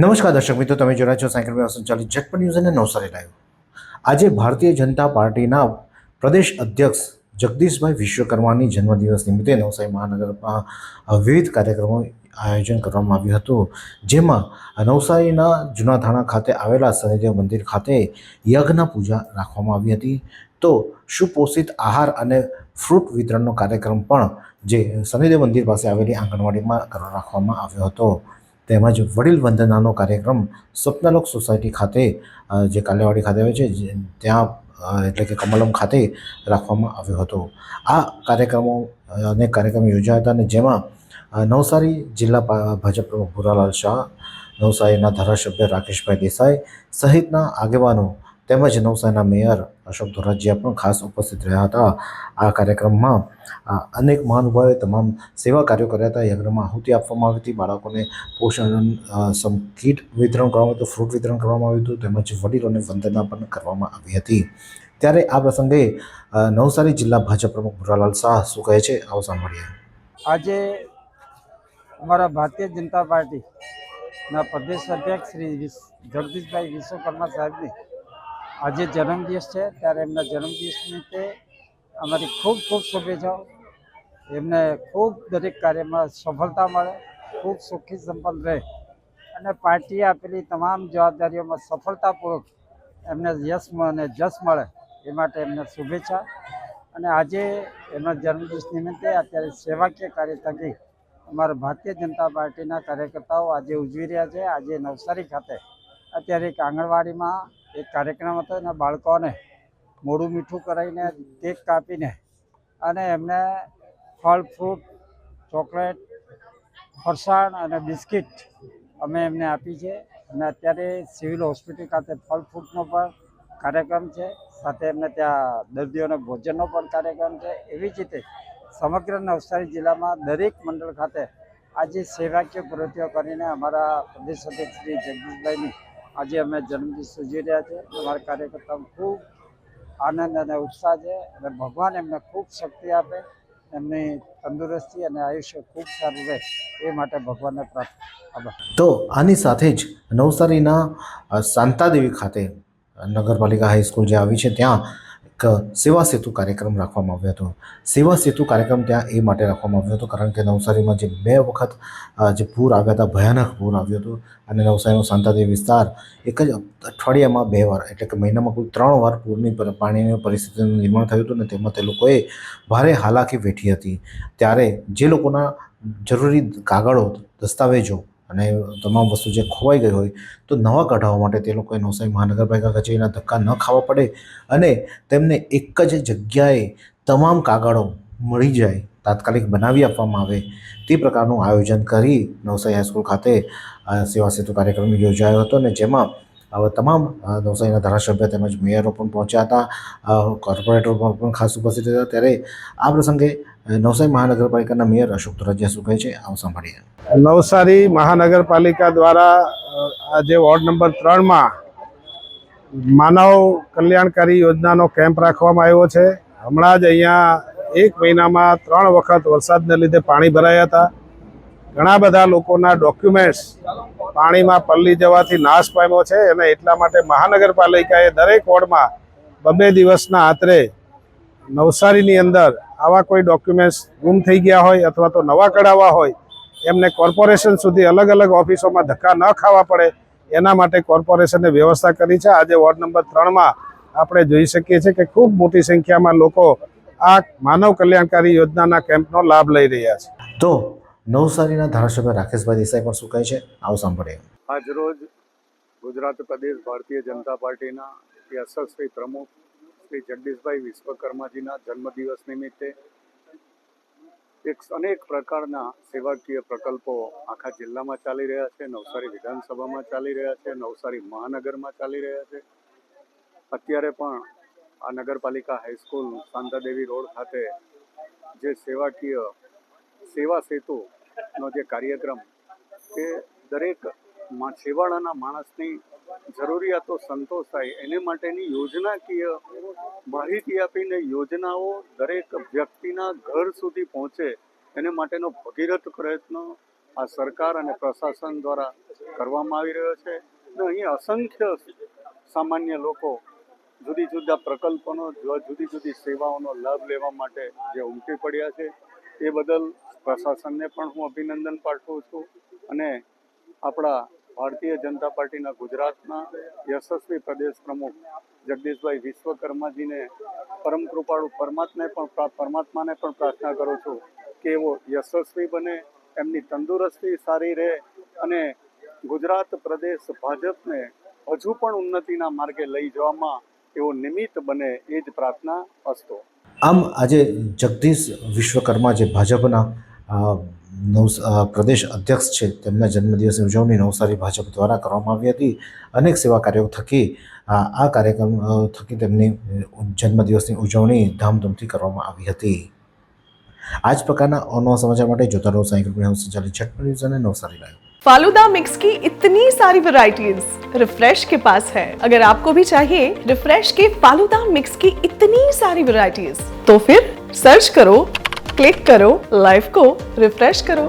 નમસ્કાર દર્શક મિત્રો, તમે જોઈ રહ્યા છો સાયકલ વ્યવહાર સંચાલિત ઝટપટ ન્યૂઝ અને નવસારી લાઈવ. આજે ભારતીય જનતા પાર્ટીના પ્રદેશ અધ્યક્ષ જગદીશભાઈ વિશ્વકર્માની જન્મદિવસ નિમિત્તે નવસારી મહાનગરમાં વિવિધ કાર્યક્રમો આયોજન કરવામાં આવ્યું હતું. જેમાં નવસારીના જૂના થાણા ખાતે આવેલા શનિદેવ મંદિર ખાતે યજ્ઞ પૂજા રાખવામાં આવી હતી. તો સુપોષિત આહાર અને ફ્રૂટ વિતરણનો કાર્યક્રમ પણ જે શનિદેવ મંદિર પાસે આવેલી આંગણવાડીમાં રાખવામાં આવ્યો હતો. તેમજ વડીલ વંદનાનો કાર્યક્રમ સ્વપ્નલોક સોસાયટી ખાતે જે કાલેવાડી ખાતે આવે છે ત્યાં એટલે કે કમલમ ખાતે રાખવામાં આવ્યો હતો. આ કાર્યક્રમ યોજાયા હતા અને જેમાં નવસારી જિલ્લા ભાજપ પ્રમુખ ભૂરાલાલ શાહ, નવસારીના ધારાસભ્ય રાકેશભાઈ દેસાઈ સહિતના આગેવાનો તેમજ નવસારીના મેયર અશોક ધોરાજીયા પણ ખાસ ઉપસ્થિત રહ્યા હતા. આ કાર્યક્રમમાં અનેક મહાનુભાવોએ તમામ સેવા કાર્યો કર્યા હતા. યજ્ઞમાં આહુતિ આપવામાં આવી હતી. બાળકોને પોષણ કીટ વિતરણ કરવામાં આવ્યું હતું, ફ્રૂટ વિતરણ કરવામાં આવ્યું હતું, તેમજ વડીલોને વંદના પણ કરવામાં આવી હતી. ત્યારે આ પ્રસંગે નવસારી જિલ્લા ભાજપ પ્રમુખ ભૂરાલાલ શાહ શું કહે છે, આવો સાંભળીએ. આજે અમારા ભારતીય જનતા પાર્ટીના પ્રદેશ અધ્યક્ષ શ્રી જગદીશભાઈ વિશ્વકર્મા સાહેબની આજે જન્મદિવસ છે. ત્યારે એમના જન્મદિવસ નિમિત્તે અમારી ખૂબ ખૂબ શુભેચ્છાઓ. એમને ખૂબ દરેક કાર્યમાં સફળતા મળે, ખૂબ સુખી સંપન્ન રહે અને પાર્ટીએ આપેલી તમામ જવાબદારીઓમાં સફળતાપૂર્વક એમને યશ અને જશ મળે એ માટે એમને શુભેચ્છા. અને આજે એમના જન્મદિવસ નિમિત્તે અત્યારે સેવાકીય કાર્ય થકી અમારા ભારતીય જનતા પાર્ટીના કાર્યકર્તાઓ આજે ઉજવી રહ્યા છે. આજે નવસારી ખાતે અત્યારે એક આંગણવાડીમાં એક કાર્યક્રમ હતો અને બાળકોને મોઢું મીઠું કરાવીને કેક કાપીને અને એમને ફળ, ફ્રૂટ, ચોકલેટ, ફરસાણ અને બિસ્કિટ અમે એમને આપી છે. અને અત્યારે સિવિલ હોસ્પિટલ ખાતે ફળ ફ્રૂટનો પણ કાર્યક્રમ છે, સાથે એમને ત્યાં દર્દીઓને ભોજનનો પણ કાર્યક્રમ છે. એવી જ રીતે સમગ્ર નવસારી જિલ્લામાં દરેક મંડળ ખાતે આજે સેવાકીય પ્રવૃત્તિઓ કરીને અમારા પ્રદેશ અધ્યક્ષ શ્રી જગદીશભાઈની આજે અમે જન્મદિવસ ઉજવી રહ્યા છે. અમારા કાર્યકર્તાઓ ખૂબ આનંદ અને ઉત્સાહ છે અને ભગવાન એમને ખૂબ શક્તિ આપે, એમની તંદુરસ્તી અને આયુષ્ય ખૂબ સારું રહે એ માટે ભગવાનને પ્રાર્થના. તો આની સાથે જ નવસારીના શાંતાદેવી ખાતે નગરપાલિકા હાઈસ્કૂલ જે આવી છે ત્યાં એક સેવા સેતુ કાર્યક્રમ રાખવામાં આવ્યો હતો. સેવા સેતુ કાર્યક્રમ ત્યાં એ માટે રાખવામાં આવ્યો હતો કારણ કે નવસારીમાં જે 2 વખત જે પૂર આવ્યા હતા, ભયાનક પૂર આવ્યું હતું અને નવસારીનો શાંતાદેવી વિસ્તાર એક જ અઠવાડિયામાં 2 વાર એટલે કે મહિનામાં કુલ 3 વાર પાણીની પરિસ્થિતિનું નિર્માણ થયું હતું અને તેમાં તે લોકોએ ભારે હાલાકી વેઠી હતી. ત્યારે જે લોકોના જરૂરી કાગળો, દસ્તાવેજો અને તમામ વસ્તુ જે ખોવાઈ ગઈ હોય તો નવા કઢાવવા માટે તે લોકોએ નવસારી મહાનગરપાલિકા કચેરીના ધક્કા ન ખાવા પડે અને તેમને એક જ જગ્યાએ તમામ કાગળો મળી જાય, તાત્કાલિક બનાવી આપવામાં આવે તે પ્રકારનું આયોજન કરી નવસારી હાઈસ્કૂલ ખાતે સેવા સેતુ કાર્યક્રમ યોજાયો હતો. અને જેમાં તમામ નવસારીના ધારાસભ્ય તેમજ મેયરો પણ પહોંચ્યા હતા, કોર્પોરેટરો પણ ખાસ ઉપસ્થિત હતા. ત્યારે આ પ્રસંગે નવસારી મહાનગરપાલિકાના મેયર અશોક ધોરાજીયા શું કહે છે, આવો સાંભળીએ. નવસારી મહાનગરપાલિકા દ્વારા આજે વોર્ડ નંબર 3માં માનવ કલ્યાણકારી યોજનાનો કેમ્પ રાખવામાં આવ્યો છે. હમણાં જ અહીંયા 1 મહિનામાં 3 વખત વરસાદને લીધે પાણી ભરાયા હતા. ઘણા બધા લોકોના ડોક્યુમેન્ટ્સ પાણીમાં પલળી જવાથી નાશ પામ્યો છે અને એટલા માટે મહાનગરપાલિકાએ દરેક વોર્ડમાં 2 દિવસના આંતરે નવસારીની અંદર આવા કોઈ ડોક્યુમેન્ટ્સ ગુમ થઈ ગયા હોય અથવા તો નવા કઢાવવા હોય એમને કોર્પોરેશન સુધી અલગ અલગ ઓફિસોમાં ધક્કા ન ખાવા પડે એના માટે કોર્પોરેશને વ્યવસ્થા કરી છે. આજે વોર્ડ નંબર 3માં આપણે જોઈ શકીએ છીએ કે ખૂબ મોટી સંખ્યામાં લોકો આ માનવ કલ્યાણકારી યોજનાના કેમ્પનો લાભ લઈ રહ્યા છે. તો નવસારીના ધારાસભ્ય રાકેશભાઈ દેસાઈ પણ શું કહે છે, આવો સાંભળીએ. આજરોજ ગુજરાત પ્રદેશ ભારતીય જનતા પાર્ટીના યશસ્વી પ્રમુખ શ્રી જગદીશભાઈ વિશ્વકર્માજીના જન્મદિવસ નિમિત્તે અનેક પ્રકારના સેવાકીય પ્રકલ્પો આખા જિલ્લામાં ચાલી રહ્યા છે. નવસારી વિધાનસભામાં ચાલી રહ્યા છે, નવસારી મહાનગરમાં ચાલી રહ્યા છે. અત્યારે પણ આ નગરપાલિકા હાઈસ્કૂલ શાંતાદેવી રોડ ખાતે જે સેવાકીય સેવા સેતુનો જે કાર્યક્રમ એ દરેક છેવાડાના માણસની જરૂરિયાતો સંતોષ થાય એને માટેની યોજનાકીય માહિતી આપીને યોજનાઓ દરેક વ્યક્તિના ઘર સુધી પહોંચે એને માટેનો ભગીરથ પ્રયત્ન આ સરકાર અને પ્રશાસન દ્વારા કરવામાં આવી રહ્યો છે અને અહીં અસંખ્ય સામાન્ય લોકો જુદી જુદા પ્રકલ્પોનો જુદી જુદી સેવાઓનો લાભ લેવા માટે જે ઉમટી પડ્યા છે એ બદલ પ્રશાસનને પણ હું અભિનંદન પાઠવું છું અને આપણા ભારતીય જનતા પાર્ટીના ગુજરાતના યશસ્વી પ્રદેશ પ્રમુખ જગદીશભાઈ વિશ્વકર્માજીને પરમ કૃપાળુ પરમાત્માને પણ પ્રાર્થના કરું છું કે એવો યશસ્વી બને, એમની તંદુરસ્તી સારી રહે અને ગુજરાત પ્રદેશ ભાજપને હજુ પણ ઉન્નતિના માર્ગે લઈ જવામાં એવો નિમિત્ત બને એ જ પ્રાર્થના અસ્તુ. આમ આજે જગદીશ વિશ્વકર્મા જે ભાજપના પ્રદેશ અધ્યક્ષ છે તેમના જન્મદિવસની ઉજવણી નવસારી ભાજપ દ્વારા કરવામાં આવી હતી. અનેક સેવા કાર્યો થકી આ કાર્યક્રમ થકી તેમની જન્મદિવસની ઉજવણી ધામધૂમથી કરવામાં આવી હતી. આ જ પ્રકારના અવનવા સમાચાર માટે જોતા રહો સાયકલ હાઉસ સંચાલિત ઝટપટ ન્યૂઝ અને નવસારી લાઈવ. फालूदा मिक्स की इतनी सारी वैरायटीज रिफ्रेश के पास है. अगर आपको भी चाहिए रिफ्रेश के फालूदा मिक्स की इतनी सारी वैरायटीज तो फिर सर्च करो, क्लिक करो, लाइफ को रिफ्रेश करो.